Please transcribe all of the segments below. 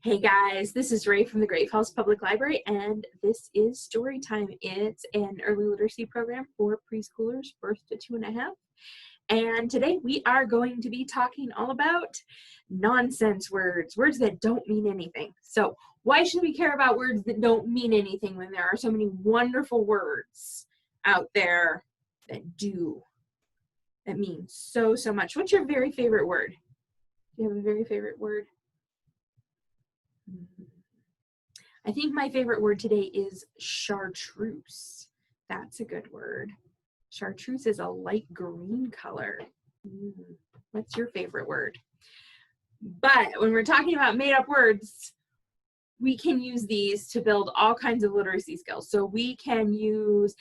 Hey guys, this is Ray from the Great Falls Public Library, and this is Storytime. It's an early literacy program for preschoolers birth to 2.5. And today we are going to be talking all about nonsense words, words that don't mean anything. So why should we care about words that don't mean anything when there are so many wonderful words out there that do, that mean so much? What's your very favorite word? Do you have a very favorite word? I think my favorite word today is chartreuse. That's a good word. Chartreuse is a light green color. What's your favorite word? But when we're talking about made up words, we can use these to build all kinds of literacy skills. So we can use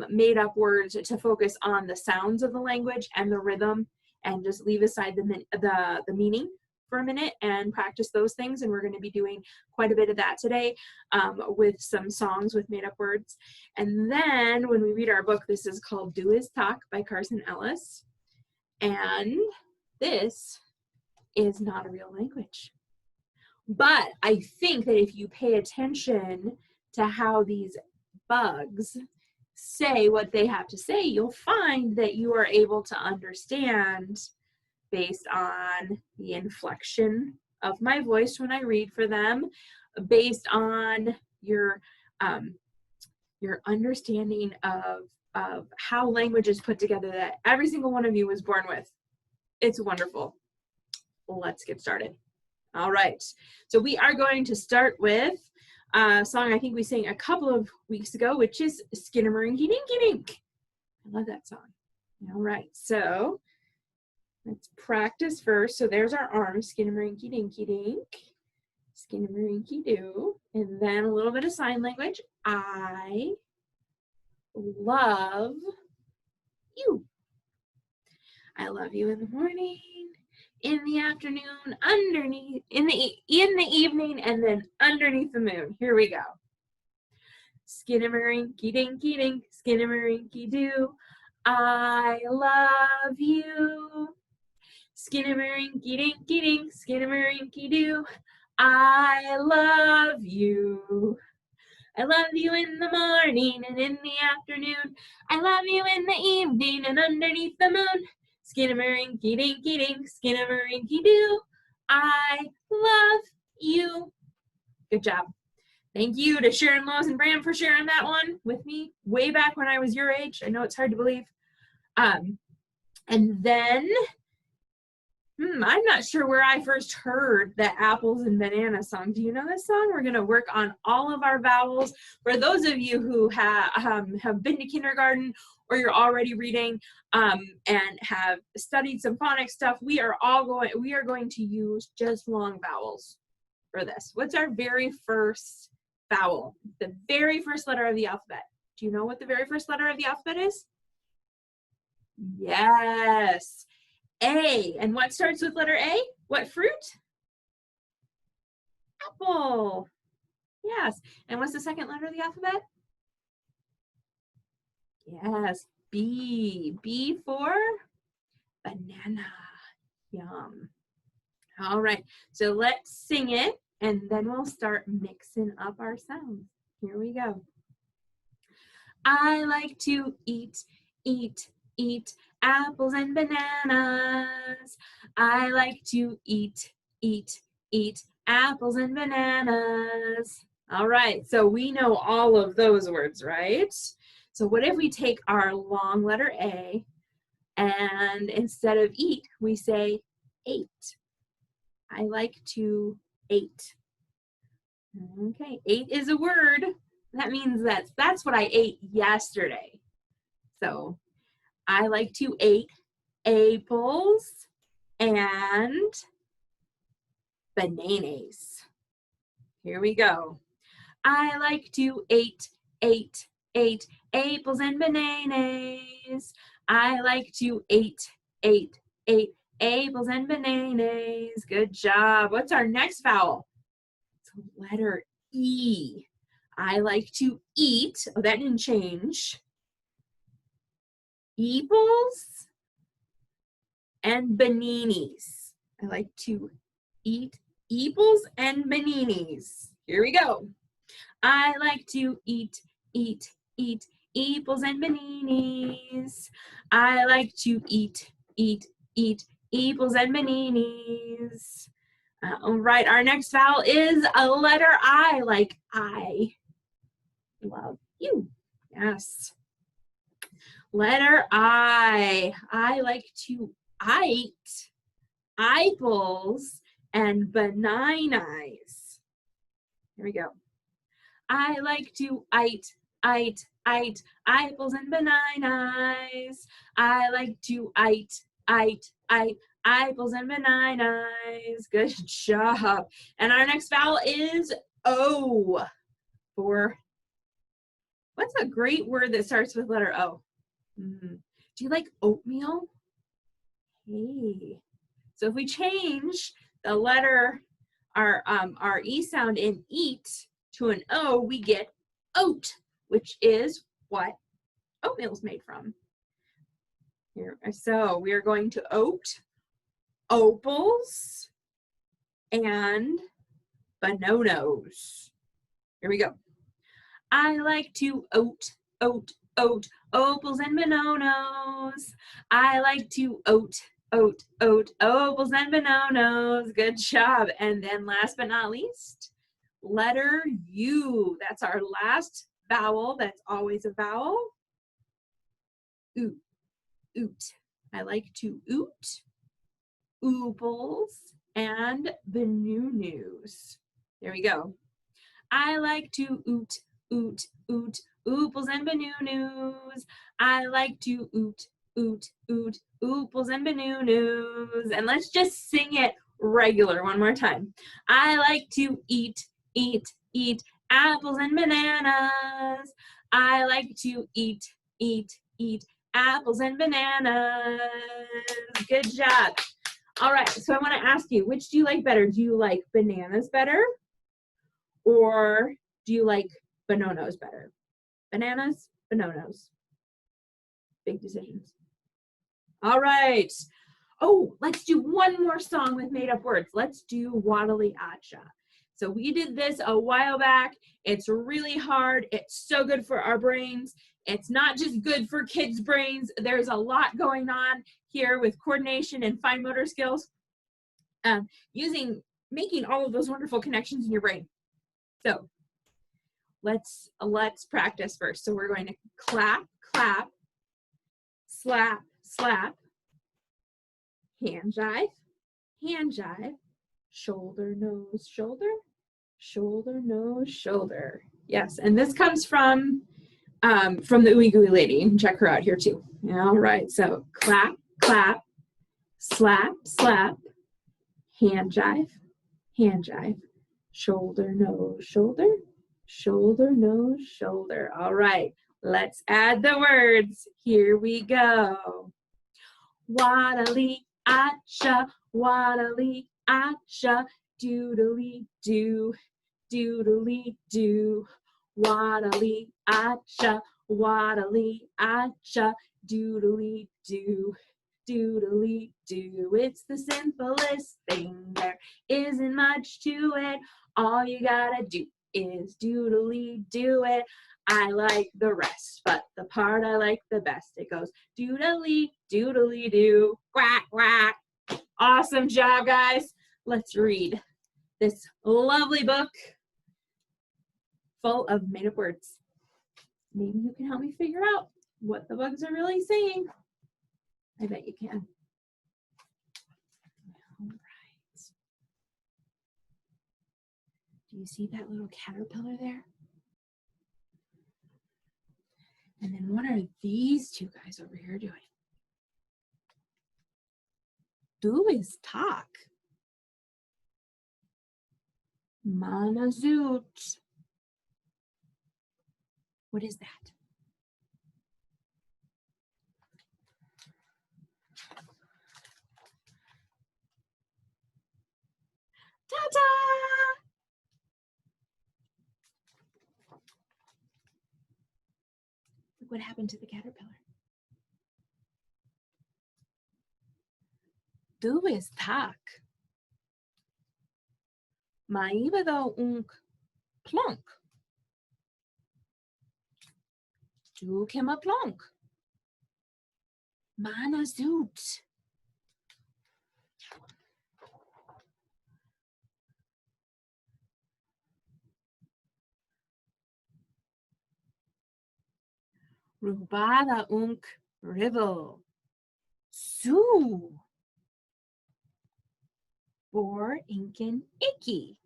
made up words to focus on the sounds of the language and the rhythm, and just leave aside the meaning for a minute and practice those things. And we're going to be doing quite a bit of that today with some songs with made up words. And then when we read our book, this is called Do Is Talk by Carson Ellis. And this is not a real language. But I think that if you pay attention to how these bugs say what they have to say, you'll find that you are able to understand based on the inflection of my voice when I read for them, based on your understanding of how language is put together that every single one of you was born with. It's wonderful. Let's get started. All right, so we are going to start with a song I think we sang a couple of weeks ago, which is Skinnamarink-a Dinky Dink. I love that song. All right, so let's practice first. So there's our arms, Skinnamarink-a Dinky Dink, Skinnamarink-a-doo, and then a little bit of sign language. I love you. I love you in the morning, in the afternoon, underneath, in the evening, and then underneath the moon. Here we go. Skinnamarink-a Dinky Dink, Skinnamarink-a-doo. I love you. Skinnamarink-a Dinky Dink, Skinnamarink-a-doo. I love you. I love you in the morning and in the afternoon. I love you in the evening and underneath the moon. Skinnamarink-a Dinky Dink, Skinnamarink-a-doo. I love you. Good job. Thank you to Sharon Lowe's and Bram for sharing that one with me way back when I was your age. I know it's hard to believe. And then, I'm not sure where I first heard the apples and banana song. Do you know this song? We're going to work on all of our vowels. For those of you who have been to kindergarten, or you're already reading and have studied some phonics stuff, we are going to use just long vowels for this. What's our very first vowel? The very first letter of the alphabet. Do you know what the very first letter of the alphabet is? Yes, A. And what starts with letter A? What fruit? Apple. Yes. And what's the second letter of the alphabet? Yes, B. B for banana. Yum. All right, so let's sing it, and then we'll start mixing up our sounds. Here we go. I like to eat apples and bananas. I like to eat apples and bananas. All right, so we know all of those words, right? So what if we take our long letter A, and instead of eat, we say ate. I like to ate. Okay, ate is a word. That means that's what I ate yesterday. So I like to eat apples and bananas. Here we go. I like to eat apples and bananas. I like to eat apples and bananas. Good job. What's our next vowel? It's letter E. I like to eat. Oh, that didn't change. Eeples and baninis. I like to eat Eeples and bananas. Here we go. I like to eat, eat, eat, eeples and bananas. I like to eat, eat, eat, eeples and bananas. All right, our next vowel is a letter I, like I love you. Yes. Letter I. I like to eat eyeballs and bananas. Here we go. I like to eat eyeballs and bananas. I like to eat eyeballs and bananas. Good job. And our next vowel is O for, what's a great word that starts with letter O? Do you like oatmeal? Hey. So if we change the letter, our E sound in eat to an O, we get oat, which is what oatmeal is made from. Here, so we are going to oat, opals, and bananas. Here we go. I like to oat, opals and bananas. I like to oat, opals and bananas. Good job. And then last but not least, letter U. That's our last vowel. That's always a vowel. Oot, oot. I like to oot, ooples, and bananas. There we go. I like to oot, ooples and bananas. I like to oot, ooples and bananas. And let's just sing it regular one more time. I like to eat apples and bananas. I like to eat apples and bananas. Good job. All right, so I want to ask you, which do you like better? Do you like bananas better? Or do you like bananas better? Bananas, bananas. Big decisions. All right. Oh, let's do one more song with made up words. Let's do Waddly Acha. So we did this a while back. It's really hard. It's so good for our brains. It's not just good for kids' brains. There's a lot going on here with coordination and fine motor skills, making all of those wonderful connections in your brain. So let's practice first. So we're going to clap, clap, slap, slap, hand jive, shoulder, nose, shoulder, shoulder, nose, shoulder. Yes, and this comes from the Ooey Gooey Lady. You can check her out here too. All right, so clap, clap, slap, slap, hand jive, shoulder, nose, shoulder, shoulder, nose, shoulder. All right, let's add the words. Here we go. Waddly acha, doodly do, doodly do. Waddly acha, doodly do, doodly do. It's the simplest thing, there isn't much to it. All you gotta do is doodly do it. I like the rest, but the part I like the best, it goes doodly, doodly do, quack, quack. Awesome job, guys. Let's read this lovely book full of made up words. Maybe you can help me figure out what the bugs are really saying. I bet you can. All right. Do you see that little caterpillar there? And then what are these two guys over here doing? Du is tak. Manazut. What is that? Ta-da! Look what happened to the caterpillar. Du is tak. Maiva unk plonk. Du kemma plonk. Mana zoot. Rubada unk rivel. Sue. Bor inken icky.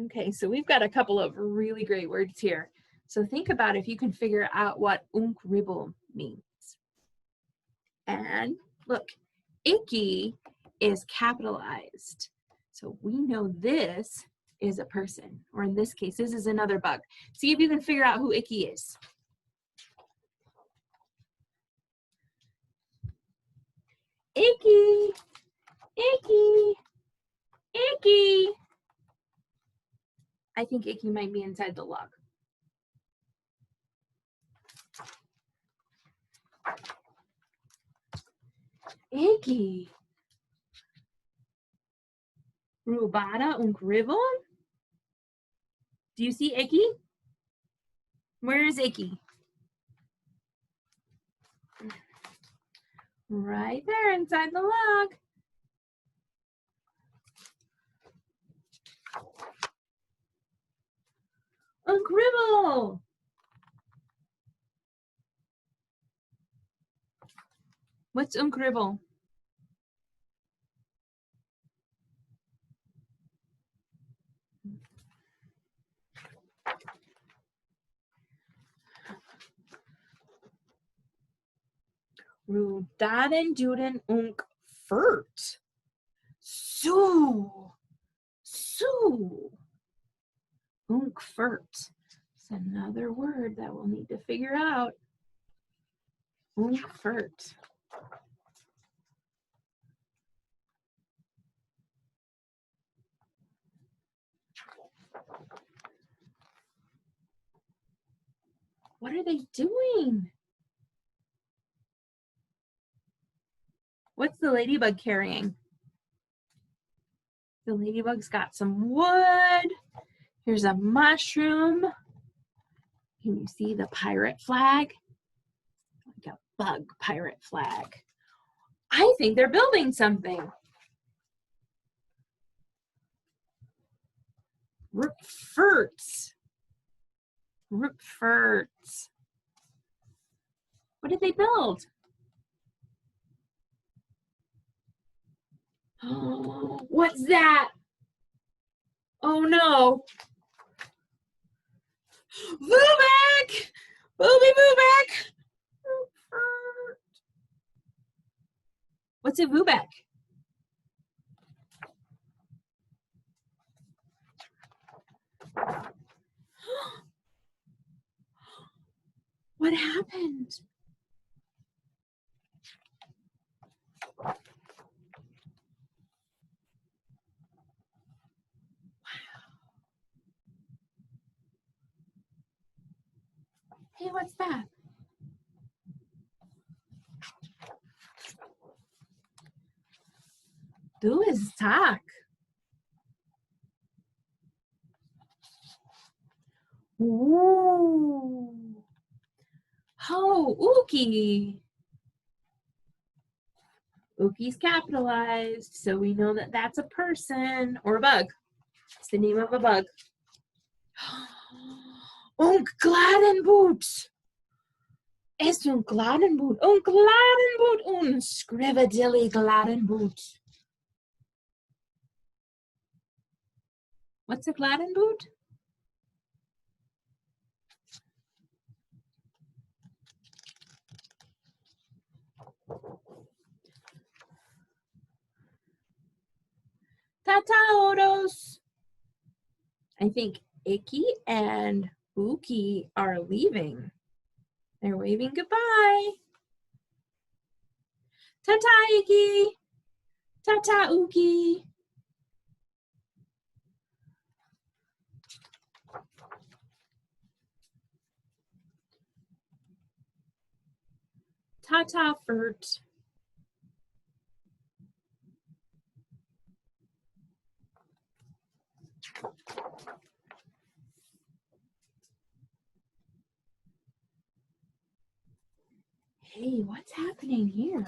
Okay, so we've got a couple of really great words here. So think about if you can figure out what unk ribble means. And look, icky is capitalized. So we know this is a person, or in this case, this is another bug. See if you can figure out who icky is. Icky, icky, icky. I think icky might be inside the log. Icky. Rubada und Rivel. Do you see icky? Where is icky? Right there inside the log. Und Rivel. What's und Rivel? Rudaden Juden unk Furt. Sue. Sue. Unk Furt. It's another word that we'll need to figure out. Unk Furt. What are they doing? What's the ladybug carrying? The ladybug's got some wood. Here's a mushroom. Can you see the pirate flag? Like a bug pirate flag. I think they're building something. Rookfurts. Rookfurts. What did they build? Oh, what's that? Oh no. Vubec! Booby Vubec! What's a Vubec? What happened? Wow. Hey, what's that? Du ist Tag. Ooh. Oh, Ookie. Ookie's capitalized, so we know that that's a person or a bug. It's the name of a bug. Unk Gladenboot. Es un Gladenboot. Un Gladenboot. Un Scrivedilly Gladenboot. What's a Gladenboot? Tataoros. I think Icky and Ookie are leaving. They're waving goodbye. Ta-ta, Icky. Ta-ta, Ookie. Ta-ta, Furt. what's happening here?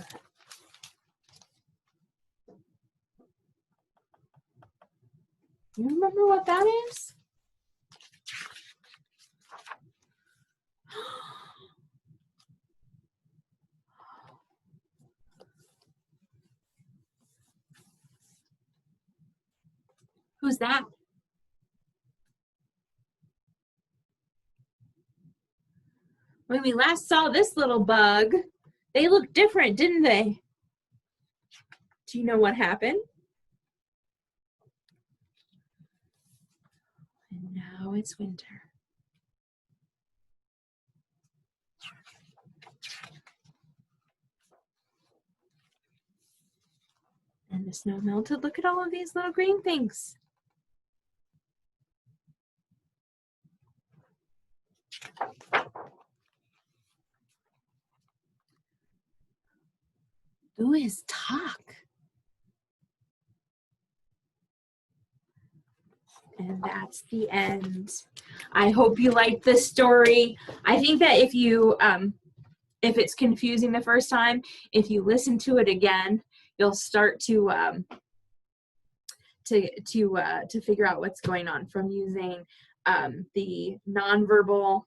You remember what that is? Who's that? When we last saw this little bug, they looked different, didn't they? Do you know what happened? And now it's winter. And the snow melted. Look at all of these little green things. Who is talk? And that's the end. I hope you liked this story. I think that if it's confusing the first time, if you listen to it again, you'll start to figure out what's going on from using the nonverbal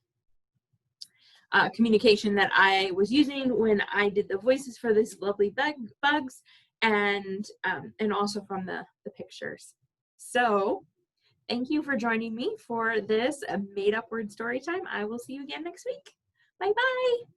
communication that I was using when I did the voices for these lovely bugs, and also from the pictures. So thank you for joining me for this made up word story time. I will see you again next week. Bye bye.